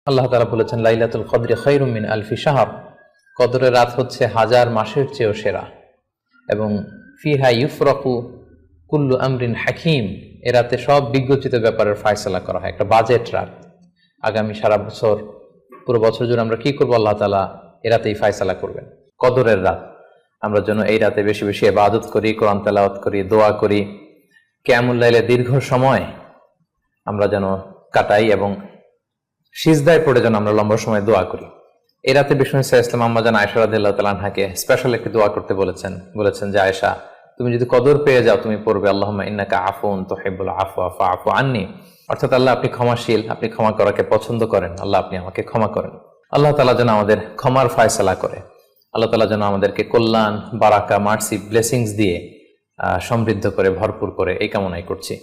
আল্লাহ তাআলা বলেছেন লাইলাতুল কদরি খায়রুম মিন আলফি শাহর, কদরের রাত হচ্ছে 1000 মাসের চেয়েও সেরা। এবং ফিহা ইউফরাকু কুল্লু আমরিন হাকিম, এ রাতে সব বিজ্ঞচিত ব্যাপারের ফয়সালা করা হয়। একটা বাজেট রাত, আগামী সারা বছর, পুরো বছর জুড়ে আমরা কি করবো আল্লাহ তাআলা এ রাতেই ফয়সালা করবেন। কদরের রাত, আমরা যেন এই রাতে বেশি বেশি ইবাদত করি, কোরআন তেলাওয়াত করি, দোয়া করি, কিয়ামুল লাইলে দীর্ঘ সময় আমরা যেন কাটাই এবং সিজদায় পড়ে যেন আমরা লম্বা সময় দোয়া করি। এই রাতে বিষ্ণু ইসলাম আম্মা জান আয়েশা রাদিয়াল্লাহু তাআলা আনহাকে স্পেশাল একটি দোয়া করতে বলেছেন যে আয়েশা, তুমি যদি কদর পেয়ে যাও তুমি পড়বে আল্লাহুম্মা ইন্নাকা আফুন তুহিব্বুল আফওয়া ফাআফু আন্নি, অর্থাৎ আল্লাহ আপনি ক্ষমাশীল, আপনি ক্ষমা করাকে পছন্দ করেন, আল্লাহ আপনি আমাকে ক্ষমা করেন। আল্লাহ তাআলা যেন আমাদের ক্ষমার ফয়সালা করে, আল্লাহ তাআলা যেন আমাদেরকে কল্যাণ, বারাকা, মার্সি, ব্লেসিংস দিয়ে সমৃদ্ধ করে, ভরপুর করে, এই কামনাই করছি।